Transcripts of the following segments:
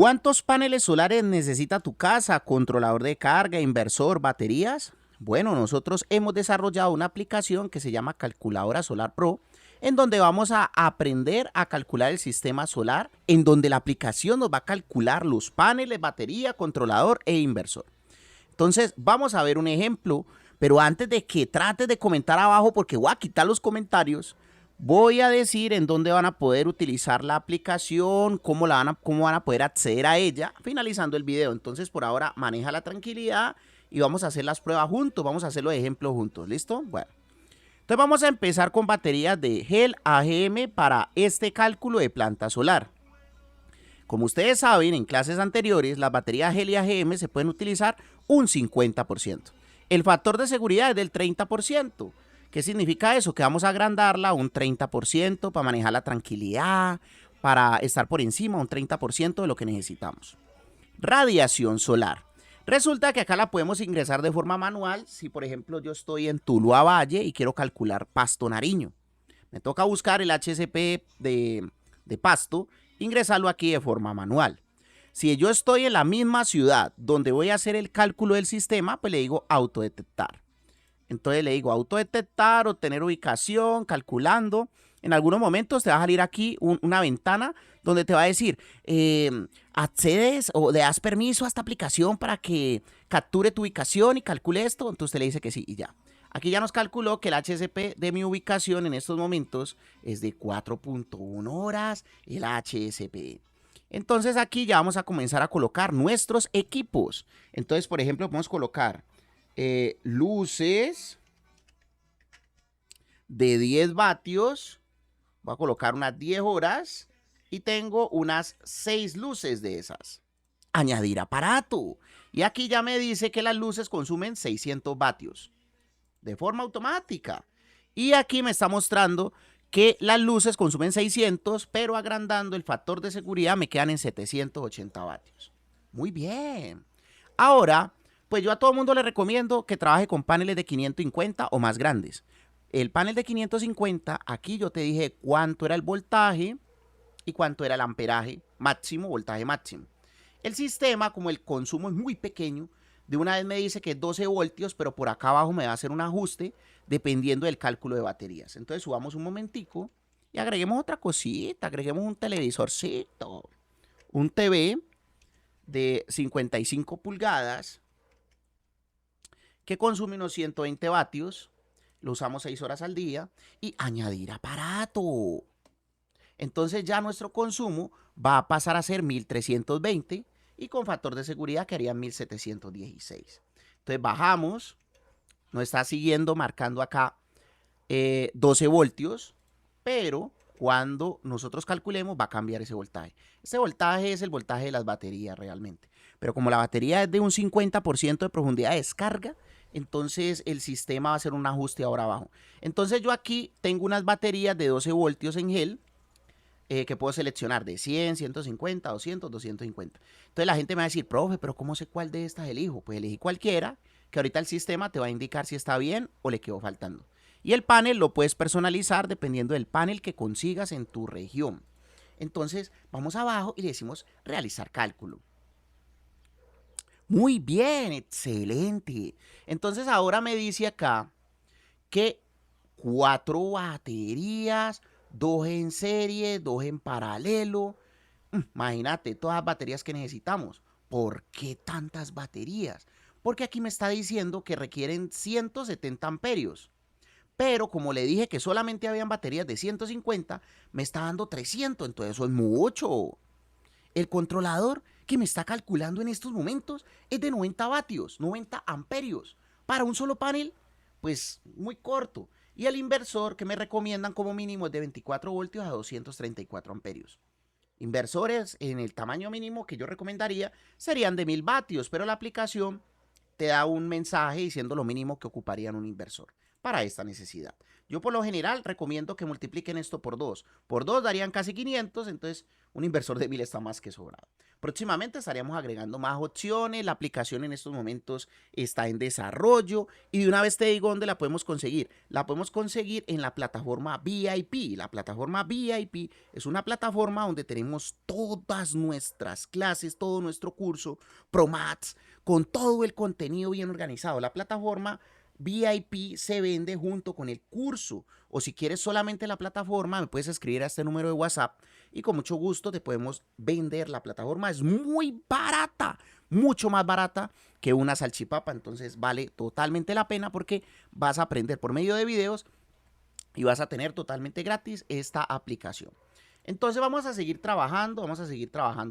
¿Cuántos paneles solares necesita tu casa? ¿Controlador de carga, inversor, baterías? Bueno, nosotros hemos desarrollado una aplicación que se llama Calculadora Solar Pro, en donde vamos a aprender a calcular el sistema solar, en donde la aplicación nos va a calcular los paneles, batería, controlador e inversor. Entonces, vamos a ver un ejemplo, pero antes de que trates de comentar abajo, porque voy a quitar los comentarios, voy a decir en dónde van a poder utilizar la aplicación, cómo van a poder acceder a ella, finalizando el video. Entonces, por ahora, maneja la tranquilidad y vamos a hacer las pruebas juntos, vamos a hacer los ejemplos juntos, ¿listo? Bueno, entonces vamos a empezar con baterías de GEL AGM para este cálculo de planta solar. Como ustedes saben, en clases anteriores, las baterías GEL y AGM se pueden utilizar un 50%. El factor de seguridad es del 30%. ¿Qué significa eso? Que vamos a agrandarla un 30% para manejar la tranquilidad, para estar por encima un 30% de lo que necesitamos. Radiación solar. Resulta que acá la podemos ingresar de forma manual. Si por ejemplo yo estoy en Tuluá Valle y quiero calcular Pasto Nariño, me toca buscar el HCP de Pasto, ingresarlo aquí de forma manual. Si yo estoy en la misma ciudad donde voy a hacer el cálculo del sistema, pues le digo autodetectar. Entonces le digo autodetectar, obtener ubicación, calculando. En algunos momentos te va a salir aquí una ventana donde te va a decir, accedes o le das permiso a esta aplicación para que capture tu ubicación y calcule esto. Entonces te le dice que sí y ya. Aquí ya nos calculó que el HCP de mi ubicación en estos momentos es de 4.1 horas el HCP. Entonces aquí ya vamos a comenzar a colocar nuestros equipos. Entonces, por ejemplo, podemos colocar luces de 10 vatios. Voy a colocar unas 10 horas y tengo unas 6 luces de esas. Añadir aparato. Y aquí ya me dice que las luces consumen 600 vatios de forma automática. Y aquí me está mostrando que las luces consumen 600, pero agrandando el factor de seguridad me quedan en 780 vatios. Muy bien. Ahora, pues yo a todo el mundo le recomiendo que trabaje con paneles de 550 o más grandes. El panel de 550, aquí yo te dije cuánto era el voltaje y cuánto era el amperaje máximo, voltaje máximo. El sistema, como el consumo es muy pequeño, de una vez me dice que es 12 voltios, pero por acá abajo me va a hacer un ajuste dependiendo del cálculo de baterías. Entonces subamos un momentico y agreguemos otra cosita, agreguemos un televisorcito, un TV de 55 pulgadas que consume unos 120 vatios, lo usamos 6 horas al día y añadir aparato. Entonces ya nuestro consumo va a pasar a ser 1320 y con factor de seguridad quedarían 1716. Entonces bajamos, nos está siguiendo marcando acá 12 voltios, pero cuando nosotros calculemos va a cambiar ese voltaje. Este voltaje es el voltaje de las baterías realmente, pero como la batería es de un 50% de profundidad de descarga, entonces el sistema va a hacer un ajuste ahora abajo. Entonces yo aquí tengo unas baterías de 12 voltios en GEL, que puedo seleccionar de 100, 150, 200, 250. Entonces la gente me va a decir, profe, pero ¿cómo sé cuál de estas elijo? Pues elegí cualquiera, que ahorita el sistema te va a indicar si está bien o le quedó faltando. Y el panel lo puedes personalizar dependiendo del panel que consigas en tu región. Entonces vamos abajo y le decimos realizar cálculo. Muy bien, excelente. Entonces ahora me dice acá que 4 baterías, 2 en serie, 2 en paralelo. Imagínate todas las baterías que necesitamos. ¿Por qué tantas baterías? Porque aquí me está diciendo que requieren 170 amperios. Pero como le dije que solamente habían baterías de 150, me está dando 300, entonces eso es mucho. El controlador que me está calculando en estos momentos es de 90 vatios, 90 amperios. Para un solo panel, pues muy corto. Y el inversor que me recomiendan como mínimo es de 24 voltios a 234 amperios. Inversores en el tamaño mínimo que yo recomendaría serían de 1000 vatios, pero la aplicación te da un mensaje diciendo lo mínimo que ocuparían un inversor para esta necesidad. Yo por lo general recomiendo que multipliquen esto por 2. Por 2 darían casi 500, entonces Un inversor de 1000 está más que sobrado. Próximamente estaríamos agregando más opciones. La aplicación en estos momentos está en desarrollo. Y de una vez te digo dónde la podemos conseguir. La podemos conseguir en la plataforma VIP. La plataforma VIP es una plataforma donde tenemos todas nuestras clases, todo nuestro curso, ProMats, con todo el contenido bien organizado. La plataforma VIP se vende junto con el curso. O si quieres solamente la plataforma, me puedes escribir a este número de WhatsApp y con mucho gusto te podemos vender la plataforma. Es muy barata, mucho más barata que una salchipapa. Entonces vale totalmente la pena porque vas a aprender por medio de videos y vas a tener totalmente gratis esta aplicación. Entonces vamos a seguir trabajando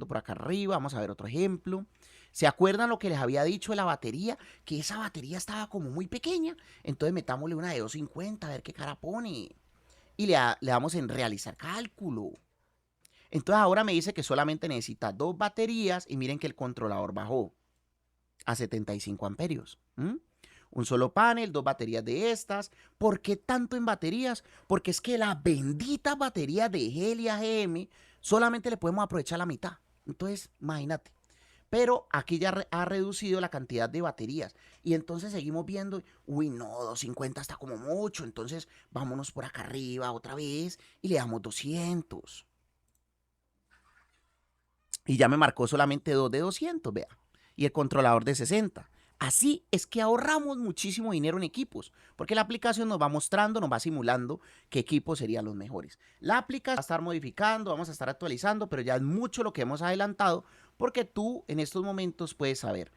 por acá arriba. Vamos a ver otro ejemplo. ¿Se acuerdan lo que les había dicho de la batería? Que esa batería estaba como muy pequeña. Entonces metámosle una de 250 a ver qué cara pone. Y le damos en realizar cálculo. Entonces ahora me dice que solamente necesita 2 baterías y miren que el controlador bajó a 75 amperios. Un solo panel, 2 baterías de estas. ¿Por qué tanto en baterías? Porque es que las benditas baterías de Helia GM solamente le podemos aprovechar la mitad. Entonces, imagínate. Pero aquí ya ha reducido la cantidad de baterías. Y entonces seguimos viendo, uy, no, 250 está como mucho. Entonces vámonos por acá arriba otra vez y le damos 200. Y ya me marcó solamente 2 de 200, vea. Y el controlador de 60. Así es que ahorramos muchísimo dinero en equipos, porque la aplicación nos va mostrando, nos va simulando qué equipos serían los mejores. La aplicación va a estar modificando, vamos a estar actualizando, pero ya es mucho lo que hemos adelantado, porque tú en estos momentos puedes saber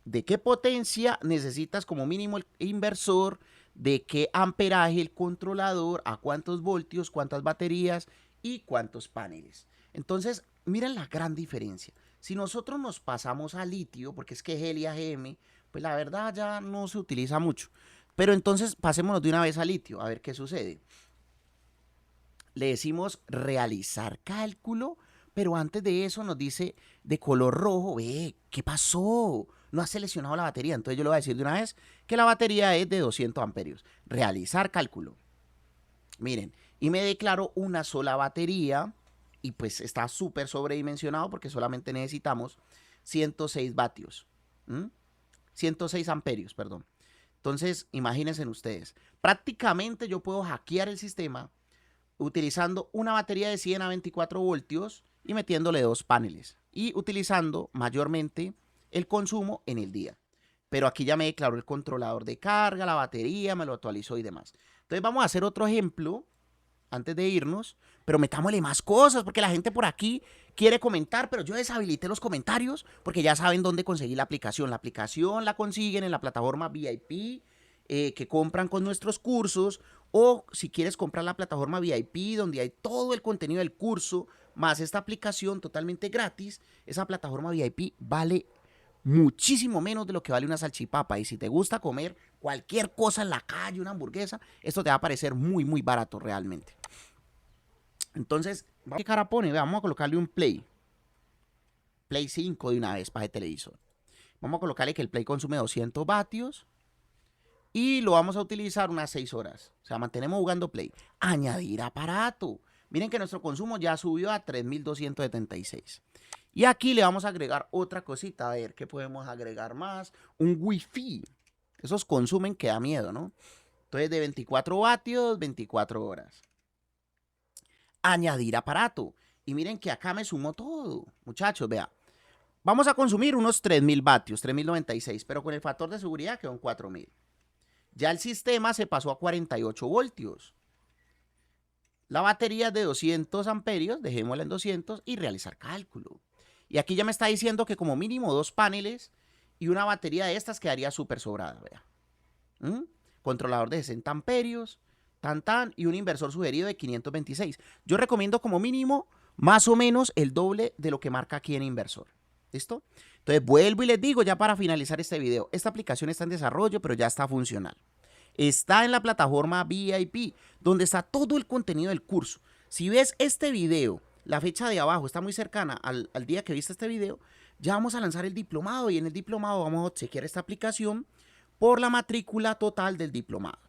de qué potencia necesitas como mínimo el inversor, de qué amperaje el controlador, a cuántos voltios, cuántas baterías y cuántos paneles. Entonces, miren la gran diferencia. Si nosotros nos pasamos a litio, porque es que Helia GM, pues la verdad ya no se utiliza mucho. Pero entonces pasémonos de una vez a litio, a ver qué sucede. Le decimos realizar cálculo, pero antes de eso nos dice de color rojo, ve, ¿qué pasó? No ha seleccionado la batería. Entonces yo le voy a decir de una vez que la batería es de 200 amperios. Realizar cálculo. Miren, y me declaro una sola batería y pues está súper sobredimensionado porque solamente necesitamos 106 vatios. 106 amperios, perdón. Entonces, imagínense ustedes. Prácticamente yo puedo hackear el sistema utilizando una batería de 100 a 24 voltios y metiéndole 2 paneles y utilizando mayormente el consumo en el día. Pero aquí ya me declaró el controlador de carga, la batería, me lo actualizó y demás. Entonces vamos a hacer otro ejemplo antes de irnos, pero metámosle más cosas porque la gente por aquí quiere comentar, pero yo deshabilité los comentarios porque ya saben dónde conseguir la aplicación. La aplicación la consiguen en la plataforma VIP que compran con nuestros cursos, o si quieres comprar la plataforma VIP donde hay todo el contenido del curso más esta aplicación totalmente gratis. Esa plataforma VIP vale muchísimo menos de lo que vale una salchipapa, y si te gusta comer cualquier cosa en la calle, una hamburguesa, esto te va a parecer muy muy barato realmente. Entonces, ¿qué cara pone? Vamos a colocarle un Play 5 de una vez para el televisor. Vamos a colocarle que el Play consume 200 vatios y lo vamos a utilizar unas 6 horas. O sea, mantenemos jugando Play. Añadir aparato. Miren que nuestro consumo ya subió a 3276. Y aquí le vamos a agregar otra cosita. A ver, ¿qué podemos agregar más? Un Wi-Fi. Esos consumen que da miedo, ¿no? Entonces, de 24 vatios, 24 horas. Añadir aparato. Y miren que acá me sumó todo. Muchachos, vea. Vamos a consumir unos 3000 vatios, 3096, pero con el factor de seguridad quedó en 4000. Ya el sistema se pasó a 48 voltios. La batería es de 200 amperios, dejémosla en 200 y realizar cálculo. Y aquí ya me está diciendo que como mínimo 2 paneles y una batería de estas quedaría súper sobrada, vea. Controlador de 60 amperios, y un inversor sugerido de 526. Yo recomiendo como mínimo más o menos el doble de lo que marca aquí en inversor. ¿Listo? Entonces vuelvo y les digo ya para finalizar este video. Esta aplicación está en desarrollo, pero ya está funcional. Está en la plataforma VIP, donde está todo el contenido del curso. Si ves este video, la fecha de abajo está muy cercana al día que viste este video, ya vamos a lanzar el diplomado, y en el diplomado vamos a obsequiar esta aplicación por la matrícula total del diplomado.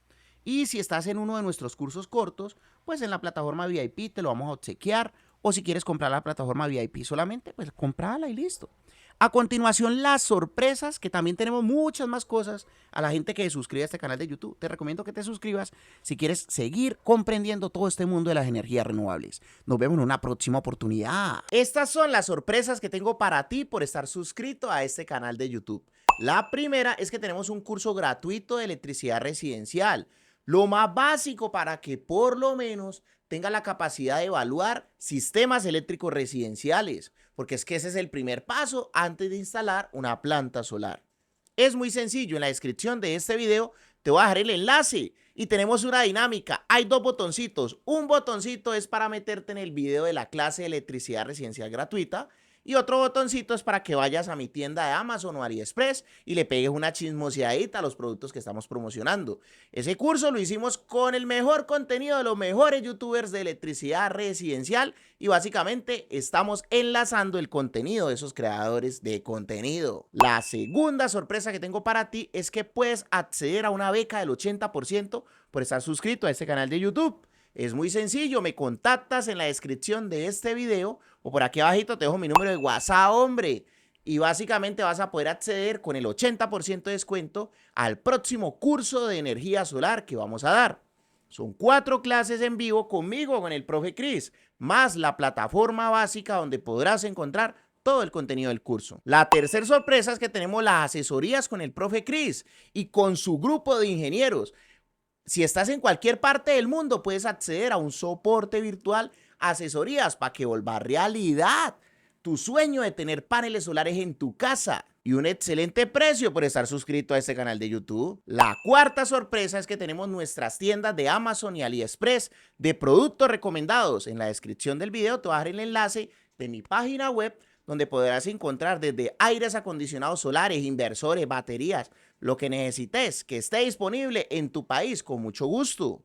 Y si estás en uno de nuestros cursos cortos, pues en la plataforma VIP te lo vamos a obsequiar o si quieres comprar la plataforma VIP solamente, pues comprala y listo. A continuación, las sorpresas, que también tenemos muchas más cosas a la gente que se suscribe a este canal de YouTube. Te recomiendo que te suscribas si quieres seguir comprendiendo todo este mundo de las energías renovables. Nos vemos en una próxima oportunidad. Estas son las sorpresas que tengo para ti por estar suscrito a este canal de YouTube. La primera es que tenemos un curso gratuito de electricidad residencial. Lo más básico para que por lo menos tenga la capacidad de evaluar sistemas eléctricos residenciales, porque es que ese es el primer paso antes de instalar una planta solar. Es muy sencillo, en la descripción de este video te voy a dejar el enlace y tenemos una dinámica. Hay dos botoncitos. Un botoncito es para meterte en el video de la clase de electricidad residencial gratuita y otro botoncito es para que vayas a mi tienda de Amazon o AliExpress y le pegues una chismoseadita a los productos que estamos promocionando. Ese curso lo hicimos con el mejor contenido de los mejores youtubers de electricidad residencial y básicamente estamos enlazando el contenido de esos creadores de contenido. La segunda sorpresa que tengo para ti es que puedes acceder a una beca del 80% por estar suscrito a este canal de YouTube. Es muy sencillo, me contactas en la descripción de este video o por aquí abajito te dejo mi número de WhatsApp, hombre. Y básicamente vas a poder acceder con el 80% de descuento al próximo curso de energía solar que vamos a dar. Son 4 clases en vivo conmigo, con el profe Chris, más la plataforma básica donde podrás encontrar todo el contenido del curso. La tercera sorpresa es que tenemos las asesorías con el profe Chris y con su grupo de ingenieros. Si estás en cualquier parte del mundo, puedes acceder a un soporte virtual, asesorías para que vuelva realidad tu sueño de tener paneles solares en tu casa y un excelente precio por estar suscrito a este canal de YouTube. La cuarta sorpresa es que tenemos nuestras tiendas de Amazon y AliExpress de productos recomendados. En la descripción del video te voy a dejar el enlace de mi página web donde podrás encontrar desde aires acondicionados solares, inversores, baterías, lo que necesites que esté disponible en tu país con mucho gusto.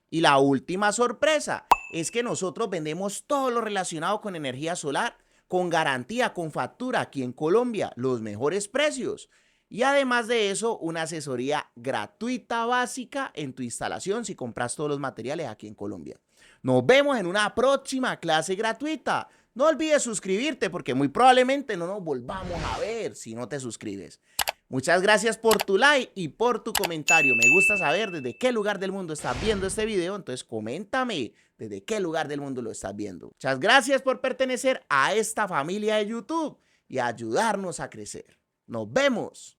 Y la última sorpresa es que nosotros vendemos todo lo relacionado con energía solar, con garantía, con factura aquí en Colombia, los mejores precios. Y además de eso, una asesoría gratuita básica en tu instalación si compras todos los materiales aquí en Colombia. Nos vemos en una próxima clase gratuita. No olvides suscribirte porque muy probablemente no nos volvamos a ver si no te suscribes. Muchas gracias por tu like y por tu comentario. Me gusta saber desde qué lugar del mundo estás viendo este video, entonces coméntame desde qué lugar del mundo lo estás viendo. Muchas gracias por pertenecer a esta familia de YouTube y ayudarnos a crecer. Nos vemos.